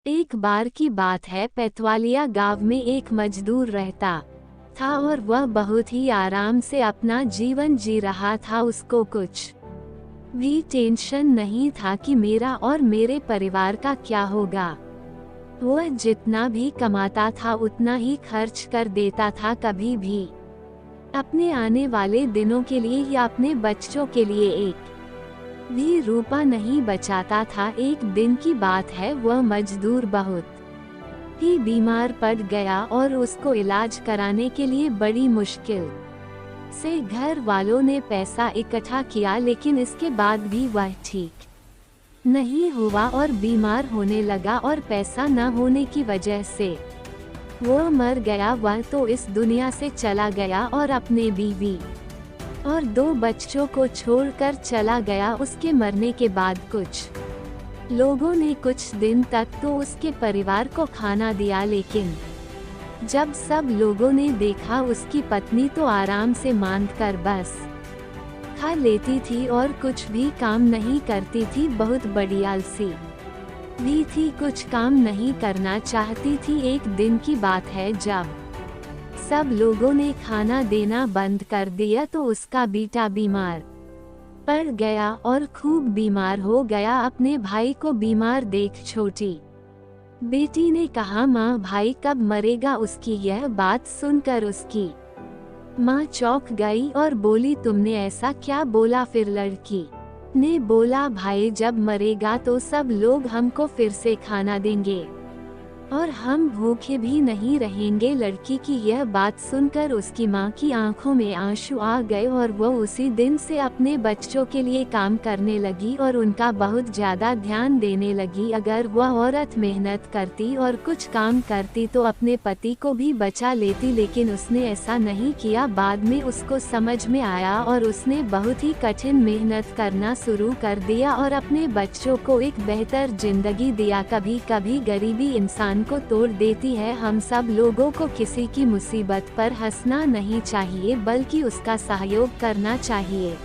एक बार की बात है, पेतवालिया गांव में एक मजदूर रहता था और वह बहुत ही आराम से अपना जीवन जी रहा था। उसको कुछ भी टेंशन नहीं था कि मेरा और मेरे परिवार का क्या होगा। वह जितना भी कमाता था उतना ही खर्च कर देता था। कभी भी अपने आने वाले दिनों के लिए या अपने बच्चों के लिए एक भी रुपया नहीं बचाता था। एक दिन की बात है, वह मजदूर बहुत ही बीमार पड़ गया और उसको इलाज कराने के लिए बड़ी मुश्किल से घर वालों ने पैसा इकट्ठा किया, लेकिन इसके बाद भी वह ठीक नहीं हुआ और बीमार होने लगा और पैसा न होने की वजह से वह मर गया। वह तो इस दुनिया से चला गया और अपने बीवी और 2 बच्चों को छोड़कर चला गया। उसके मरने के बाद कुछ लोगों ने कुछ दिन तक तो उसके परिवार को खाना दिया, लेकिन जब सब लोगों ने देखा उसकी पत्नी तो आराम से मांद कर बस खा लेती थी और कुछ भी काम नहीं करती थी। बहुत बड़ी आलसी भी थी, कुछ काम नहीं करना चाहती थी। एक दिन की बात है, जब सब लोगों ने खाना देना बंद कर दिया तो उसका बेटा बीमार पड़ गया और खूब बीमार हो गया। अपने भाई को बीमार देख छोटी बेटी ने कहा, माँ भाई कब मरेगा? उसकी यह बात सुनकर उसकी माँ चौंक गई और बोली, तुमने ऐसा क्या बोला? फिर लड़की ने बोला, भाई जब मरेगा तो सब लोग हमको फिर से खाना देंगे और हम भूखे भी नहीं रहेंगे। लड़की की यह बात सुनकर उसकी माँ की आंखों में आंसू आ गए और वह उसी दिन से अपने बच्चों के लिए काम करने लगी और उनका बहुत ज्यादा ध्यान देने लगी। अगर वह औरत मेहनत करती और कुछ काम करती तो अपने पति को भी बचा लेती, लेकिन उसने ऐसा नहीं किया। बाद में उसको समझ में आया और उसने बहुत ही कठिन मेहनत करना शुरू कर दिया और अपने बच्चों को एक बेहतर जिंदगी दिया। कभी कभी गरीबी इंसान को तोड़ देती है। हम सब लोगों को किसी की मुसीबत पर हंसना नहीं चाहिए, बल्कि उसका सहयोग करना चाहिए।